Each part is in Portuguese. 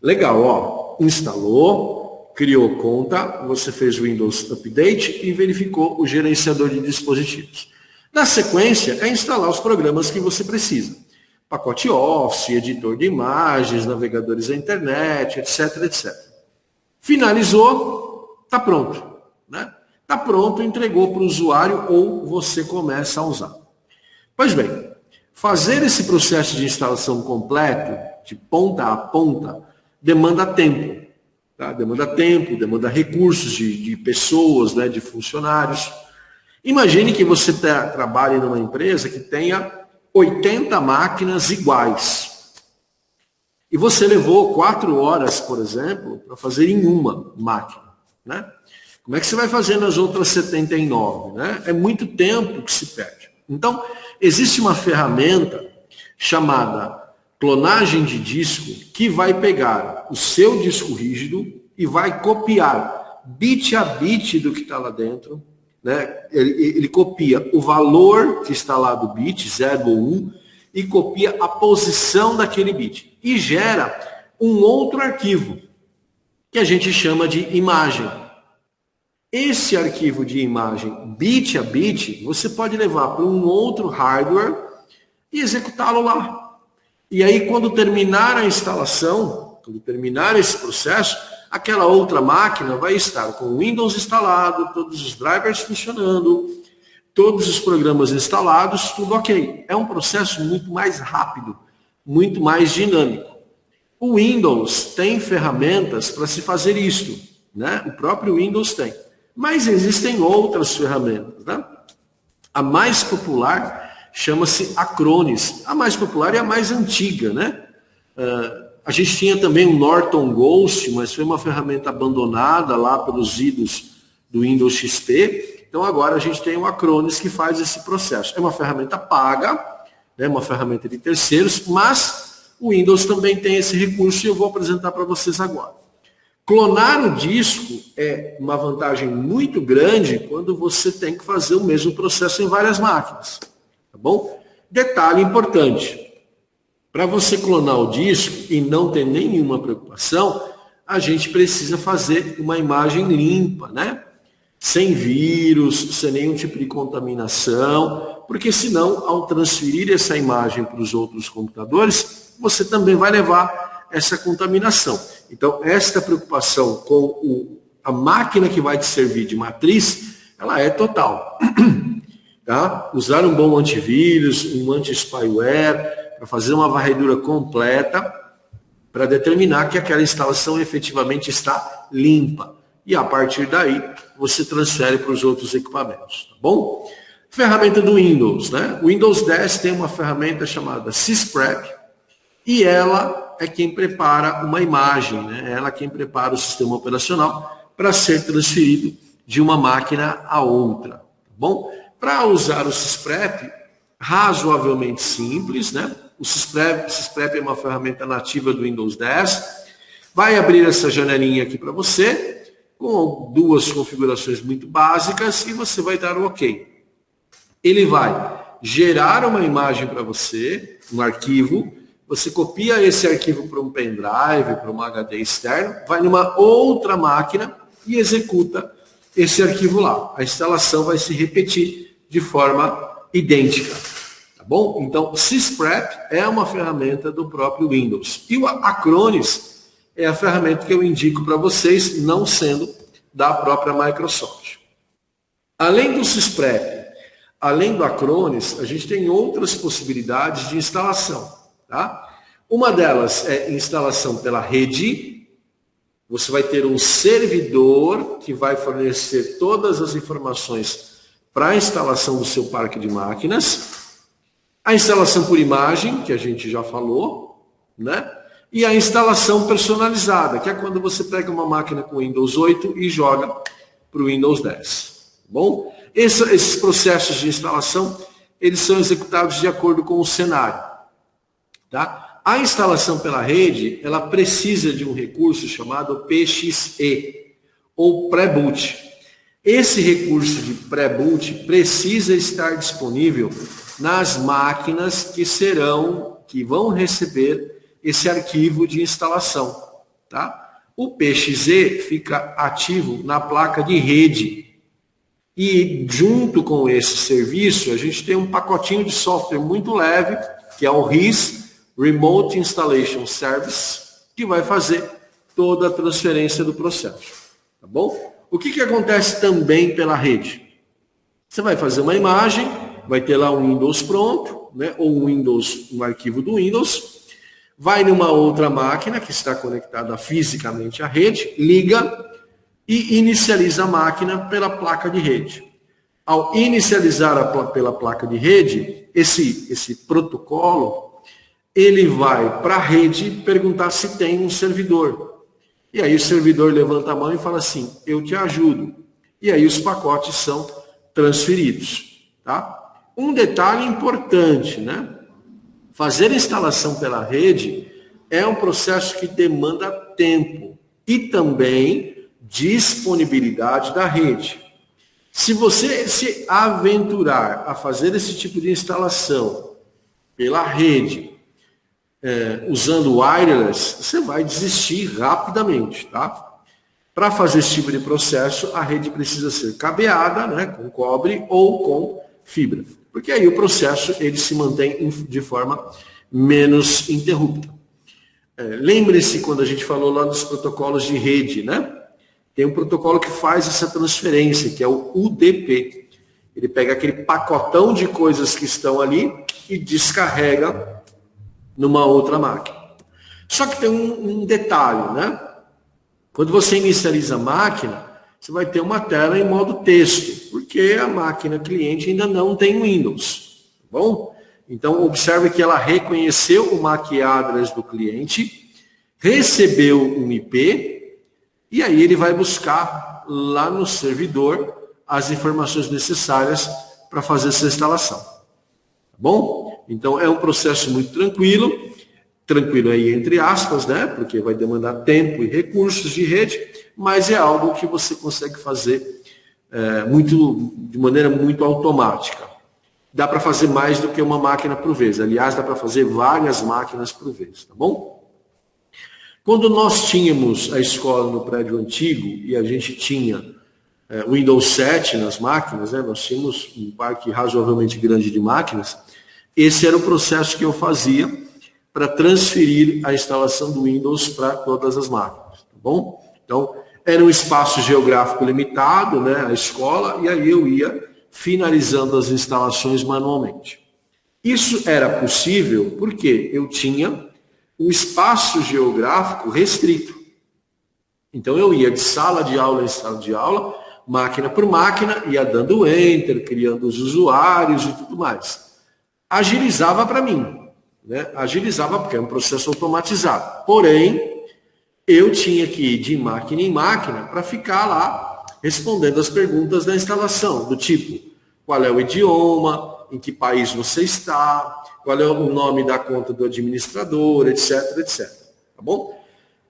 Legal, ó. Instalou, criou conta, você fez o Windows Update e verificou o gerenciador de dispositivos. Na sequência, é instalar os programas que você precisa. Pacote Office, editor de imagens, navegadores da internet, etc, etc. Finalizou, está pronto. Né? Está pronto, entregou para o usuário ou você começa a usar. Pois bem, fazer esse processo de instalação completo, de ponta a ponta, demanda tempo. Tá? Demanda tempo, demanda recursos de pessoas, né, de funcionários. Imagine que você trabalhe numa empresa que tenha 80 máquinas iguais. E você levou 4 horas, por exemplo, para fazer em uma máquina. Né? Como é que você vai fazer nas outras 79? Né? É muito tempo que se perde. Então, existe uma ferramenta chamada clonagem de disco que vai pegar o seu disco rígido e vai copiar bit a bit do que está lá dentro. Né? Ele copia o valor que está lá do bit, 0 ou 1, e copia a posição daquele bit. E gera um outro arquivo, que a gente chama de imagem. Esse arquivo de imagem, bit a bit, você pode levar para um outro hardware e executá-lo lá. E aí, quando terminar a instalação, quando terminar esse processo, aquela outra máquina vai estar com o Windows instalado, todos os drivers funcionando, todos os programas instalados, tudo ok. É um processo muito mais rápido, muito mais dinâmico. O Windows tem ferramentas para se fazer isto, né? O próprio Windows tem. Mas existem outras ferramentas. Né? A mais popular chama-se Acronis. A mais popular é a mais antiga. Né? A gente tinha também o Norton Ghost, mas foi uma ferramenta abandonada lá pelos idos do Windows XP. Então agora a gente tem o Acronis que faz esse processo. É uma ferramenta paga, né? Uma ferramenta de terceiros, mas o Windows também tem esse recurso e eu vou apresentar para vocês agora. Clonar o disco é uma vantagem muito grande quando você tem que fazer o mesmo processo em várias máquinas. Tá bom? Detalhe importante. Para você clonar o disco e não ter nenhuma preocupação, a gente precisa fazer uma imagem limpa, né? Sem vírus, sem nenhum tipo de contaminação, porque senão, ao transferir essa imagem para os outros computadores, você também vai levar essa contaminação. Então, esta preocupação com a máquina que vai te servir de matriz, ela é total. Tá? Usar um bom antivírus, um anti-spyware, para fazer uma varredura completa, para determinar que aquela instalação efetivamente está limpa. E a partir daí, você transfere para os outros equipamentos. Tá bom? Ferramenta do Windows. Né? O Windows 10 tem uma ferramenta chamada SysPrep, e ela é quem prepara uma imagem, né? Ela é quem prepara o sistema operacional para ser transferido de uma máquina a outra. Tá bom? Para usar o SysPrep, razoavelmente simples, né? O SysPrep é uma ferramenta nativa do Windows 10. Vai abrir essa janelinha aqui para você, com 2 configurações muito básicas, e você vai dar o OK. Ele vai gerar uma imagem para você, um arquivo. Você copia esse arquivo para um pendrive, para um HD externo, vai numa outra máquina e executa esse arquivo lá. A instalação vai se repetir de forma idêntica. Tá bom? Então, SysPrep é uma ferramenta do próprio Windows. E o Acronis é a ferramenta que eu indico para vocês, não sendo da própria Microsoft. Além do SysPrep, além do Acronis, a gente tem outras possibilidades de instalação. Tá? Uma delas é instalação pela rede. Você vai ter um servidor que vai fornecer todas as informações para a instalação do seu parque de máquinas. A instalação por imagem, que a gente já falou, né? E a instalação personalizada, que é quando você pega uma máquina com Windows 8 e joga para o Windows 10. Bom? Esses processos de instalação, eles são executados de acordo com o cenário. Tá? A instalação pela rede, ela precisa de um recurso chamado PXE, ou pré-boot. Esse recurso de pré-boot precisa estar disponível nas máquinas que vão receber esse arquivo de instalação. tá? O PXE fica ativo na placa de rede. E junto com esse serviço, a gente tem um pacotinho de software muito leve, que é o RIS, Remote Installation Service, que vai fazer toda a transferência do processo. Tá bom? O que acontece também pela rede? Você vai fazer uma imagem, vai ter lá um Windows pronto, né, ou um arquivo do Windows, vai numa outra máquina que está conectada fisicamente à rede, liga e inicializa a máquina pela placa de rede. Ao inicializar pela placa de rede, esse protocolo, ele vai para a rede perguntar se tem um servidor. E aí o servidor levanta a mão e fala assim, eu te ajudo. E aí os pacotes são transferidos. Tá? Um detalhe importante, né? Fazer a instalação pela rede é um processo que demanda tempo e também disponibilidade da rede. Se você se aventurar a fazer esse tipo de instalação pela rede, usando wireless, você vai desistir rapidamente, tá? Para fazer esse tipo de processo, a rede precisa ser cabeada, né, com cobre ou com fibra, porque aí o processo ele se mantém de forma menos interrupta. Lembre-se quando a gente falou lá dos protocolos de rede, né? Tem um protocolo que faz essa transferência, que é o UDP. Ele pega aquele pacotão de coisas que estão ali e descarrega numa outra máquina. Só que tem um detalhe, né? Quando você inicializa a máquina, você vai ter uma tela em modo texto, porque a máquina cliente ainda não tem Windows. Tá bom? Então, observe que ela reconheceu o MAC address do cliente, recebeu um IP, e aí ele vai buscar lá no servidor as informações necessárias para fazer essa instalação. Tá bom? Então, é um processo muito tranquilo aí entre aspas, né? Porque vai demandar tempo e recursos de rede, mas é algo que você consegue fazer de maneira muito automática. Dá para fazer mais do que uma máquina por vez. Aliás, dá para fazer várias máquinas por vez, tá bom? Quando nós tínhamos a escola no prédio antigo e a gente tinha Windows 7 nas máquinas, né? Nós tínhamos um parque razoavelmente grande de máquinas, esse era o processo que eu fazia para transferir a instalação do Windows para todas as máquinas, tá bom? Então, era um espaço geográfico limitado, né, a escola, e aí eu ia finalizando as instalações manualmente. Isso era possível porque eu tinha um espaço geográfico restrito. Então, eu ia de sala de aula em sala de aula, máquina por máquina, ia dando enter, criando os usuários e tudo mais. Agilizava para mim. Né? Agilizava porque é um processo automatizado. Porém, eu tinha que ir de máquina em máquina para ficar lá respondendo as perguntas da instalação, do tipo, qual é o idioma, em que país você está, qual é o nome da conta do administrador, etc, etc. Tá bom?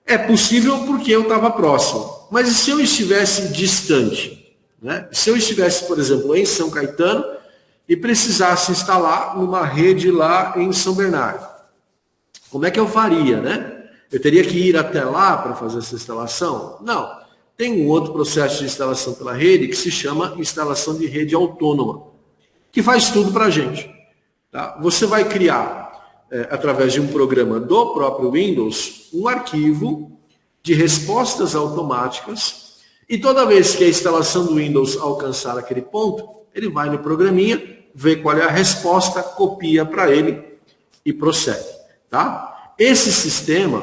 É possível porque eu estava próximo. Mas e se eu estivesse distante? Né? Se eu estivesse, por exemplo, em São Caetano, e precisasse instalar numa rede lá em São Bernardo. Como é que eu faria, né? Eu teria que ir até lá para fazer essa instalação? Não. Tem um outro processo de instalação pela rede que se chama instalação de rede autônoma, que faz tudo para a gente. Tá? Você vai criar, através de um programa do próprio Windows, um arquivo de respostas automáticas e toda vez que a instalação do Windows alcançar aquele ponto, ele vai no programinha, vê qual é a resposta, copia para ele e prossegue. Tá? Esse sistema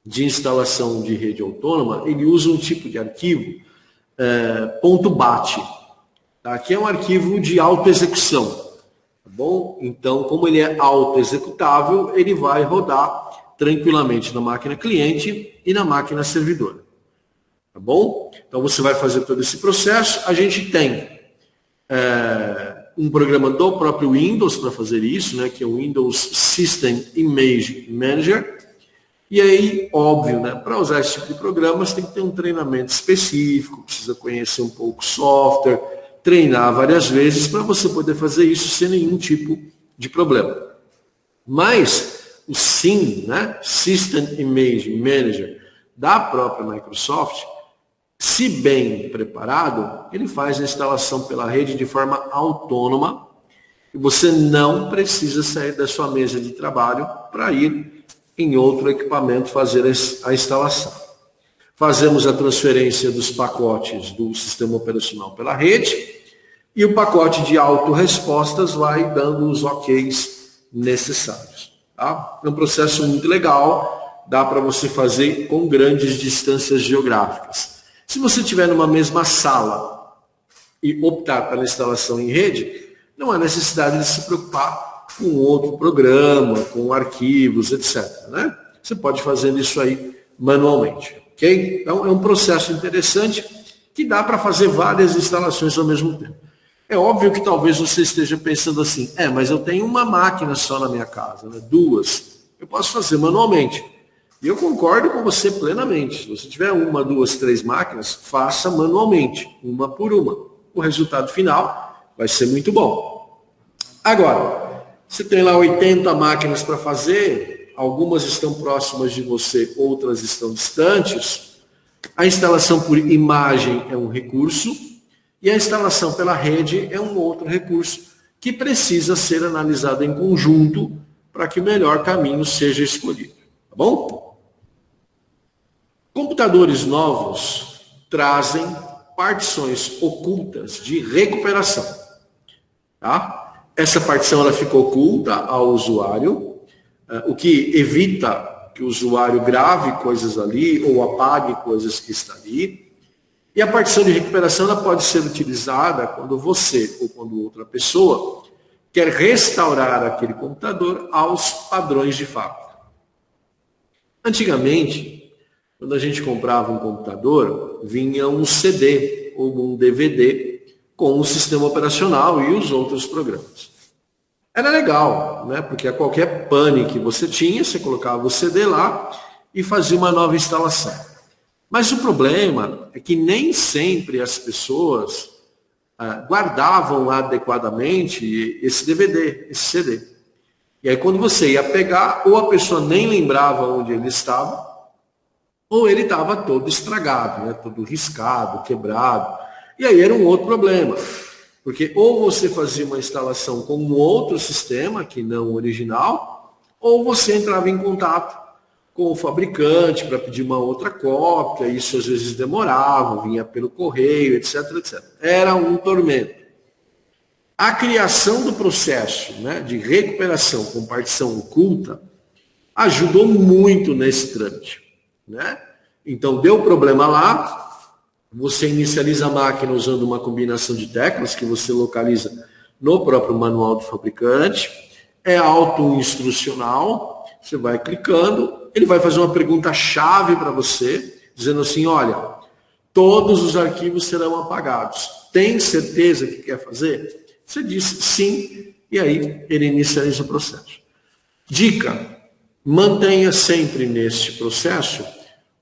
de instalação de rede autônoma, ele usa um tipo de arquivo .bat, tá? Que é um arquivo de autoexecução. Tá bom? Então, como ele é autoexecutável, ele vai rodar tranquilamente na máquina cliente e na máquina servidora. Tá bom? Então, você vai fazer todo esse processo. A gente tem um programa do próprio Windows para fazer isso, né, que é o Windows System Image Manager. E aí, óbvio, né, para usar esse tipo de programa, você tem que ter um treinamento específico, precisa conhecer um pouco o software, treinar várias vezes para você poder fazer isso sem nenhum tipo de problema. Mas o SIM, né, System Image Manager, da própria Microsoft, se bem preparado, ele faz a instalação pela rede de forma autônoma e você não precisa sair da sua mesa de trabalho para ir em outro equipamento fazer a instalação. Fazemos a transferência dos pacotes do sistema operacional pela rede e o pacote de autorrespostas vai dando os OKs necessários. Tá? É um processo muito legal, dá para você fazer com grandes distâncias geográficas. Se você estiver numa mesma sala e optar pela instalação em rede, não há necessidade de se preocupar com outro programa, com arquivos, etc. Né? Você pode fazer isso aí manualmente. Okay? Então, é um processo interessante que dá para fazer várias instalações ao mesmo tempo. É óbvio que talvez você esteja pensando assim, mas eu tenho uma máquina só na minha casa, né? 2. Eu posso fazer manualmente. E eu concordo com você plenamente. Se você tiver 1, 2, 3 máquinas, faça manualmente, uma por uma. O resultado final vai ser muito bom. Agora, você tem lá 80 máquinas para fazer, algumas estão próximas de você, outras estão distantes. A instalação por imagem é um recurso e a instalação pela rede é um outro recurso que precisa ser analisado em conjunto para que o melhor caminho seja escolhido. Tá bom? Computadores novos trazem partições ocultas de recuperação. Tá? Essa partição ela fica oculta ao usuário, o que evita que o usuário grave coisas ali ou apague coisas que estão ali. E a partição de recuperação ela pode ser utilizada quando você ou quando outra pessoa quer restaurar aquele computador aos padrões de fábrica. Antigamente, quando a gente comprava um computador, vinha um CD ou um DVD com o sistema operacional e os outros programas. Era legal, né? Porque a qualquer pane que você tinha, você colocava o CD lá e fazia uma nova instalação. Mas o problema é que nem sempre as pessoas guardavam adequadamente esse DVD, esse CD. E aí quando você ia pegar, ou a pessoa nem lembrava onde ele estava, ou ele estava todo estragado, né? Todo riscado, quebrado. E aí era um outro problema. Porque ou você fazia uma instalação com um outro sistema, que não o original, ou você entrava em contato com o fabricante para pedir uma outra cópia, isso às vezes demorava, vinha pelo correio, etc, etc. Era um tormento. A criação do processo, né, de recuperação com partição oculta ajudou muito nesse trâmite. Né? Então, deu problema lá, você inicializa a máquina usando uma combinação de teclas que você localiza no próprio manual do fabricante, é auto-instrucional, você vai clicando, ele vai fazer uma pergunta-chave para você, dizendo assim, olha, todos os arquivos serão apagados. Tem certeza que quer fazer? Você diz sim, e aí ele inicializa o processo. Dica, mantenha sempre neste processo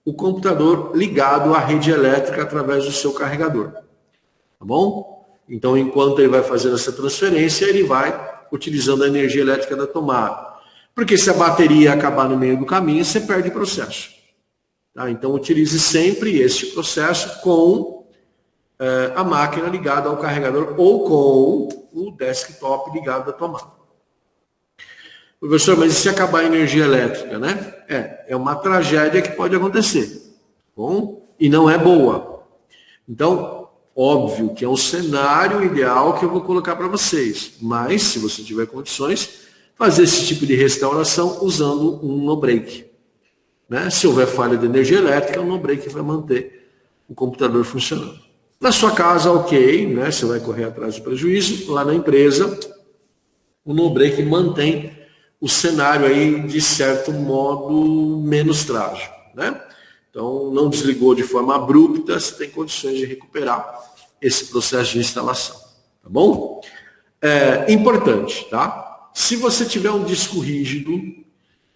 o computador ligado à rede elétrica através do seu carregador. Tá bom? Então, enquanto ele vai fazendo essa transferência, ele vai utilizando a energia elétrica da tomada. Porque se a bateria acabar no meio do caminho, você perde o processo. Tá? Então, utilize sempre este processo com a máquina ligada ao carregador ou com o desktop ligado à tomada. Professor, mas e se acabar a energia elétrica, né? É uma tragédia que pode acontecer. Bom? E não é boa. Então, óbvio que é um cenário ideal que eu vou colocar para vocês. Mas, se você tiver condições, fazer esse tipo de restauração usando um no-break. Né? Se houver falha de energia elétrica, o no-break vai manter o computador funcionando. Na sua casa, ok, né? Você vai correr atrás do prejuízo. Lá na empresa, o no-break mantém o cenário aí, de certo modo, menos trágico. Né? Então, não desligou de forma abrupta, você tem condições de recuperar esse processo de instalação. Tá bom? Importante, tá? Se você tiver um disco rígido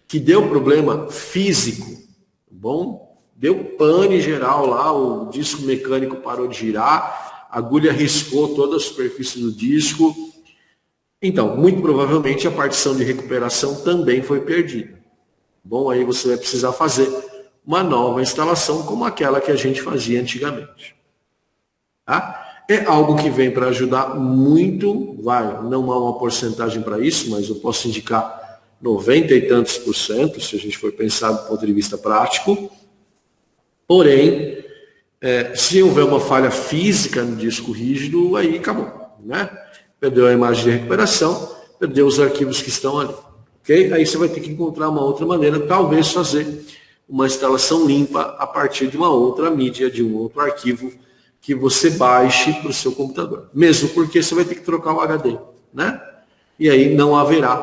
que deu problema físico, tá bom? Deu pane geral lá, o disco mecânico parou de girar, a agulha riscou toda a superfície do disco. Então, muito provavelmente a partição de recuperação também foi perdida. Bom, aí você vai precisar fazer uma nova instalação como aquela que a gente fazia antigamente. Tá? É algo que vem para ajudar muito, não há uma porcentagem para isso, mas eu posso indicar 90 e tantos %, se a gente for pensar do ponto de vista prático. Porém, se houver uma falha física no disco rígido, aí acabou, né? Perdeu a imagem de recuperação, perdeu os arquivos que estão ali, ok? Aí você vai ter que encontrar uma outra maneira, talvez fazer uma instalação limpa a partir de uma outra mídia, de um outro arquivo que você baixe para o seu computador. Mesmo porque você vai ter que trocar o HD, né? E aí não haverá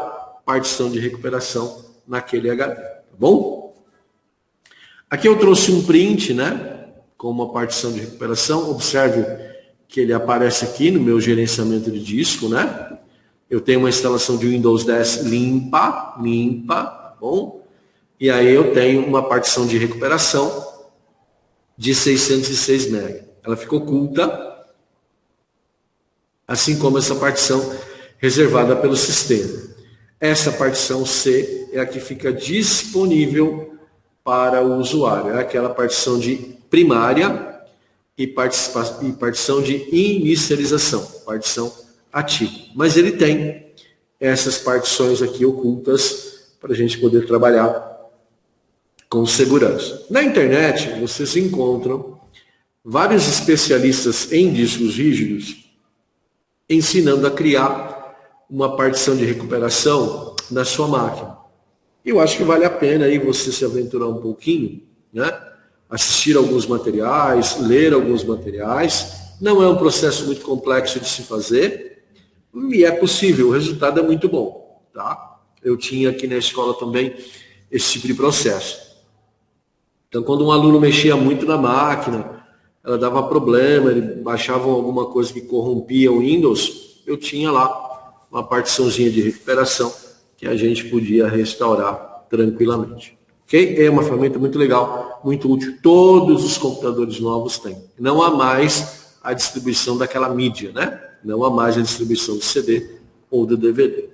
partição de recuperação naquele HD, tá bom? Aqui eu trouxe um print, né? Com uma partição de recuperação. Observe que ele aparece aqui no meu gerenciamento de disco, né? Eu tenho uma instalação de Windows 10 limpa, tá bom? E aí eu tenho uma partição de recuperação de 606 MB. Ela ficou oculta, assim como essa partição reservada pelo sistema. Essa partição C é a que fica disponível para o usuário. É aquela partição de primária e partição de inicialização, partição ativa. Mas ele tem essas partições aqui ocultas para a gente poder trabalhar com segurança. Na internet, vocês encontram vários especialistas em discos rígidos ensinando a criar uma partição de recuperação na sua máquina. Eu acho que vale a pena aí você se aventurar um pouquinho, né? Assistir alguns materiais, ler alguns materiais. Não é um processo muito complexo de se fazer e é possível, o resultado é muito bom, tá? Eu tinha aqui na escola também esse tipo de processo. Então, quando um aluno mexia muito na máquina, ela dava problema, ele baixava alguma coisa que corrompia o Windows, eu tinha lá uma partiçãozinha de recuperação que a gente podia restaurar tranquilamente. Ok? É uma ferramenta muito legal, muito útil. Todos os computadores novos têm. Não há mais a distribuição daquela mídia, né? Não há mais a distribuição do CD ou do DVD.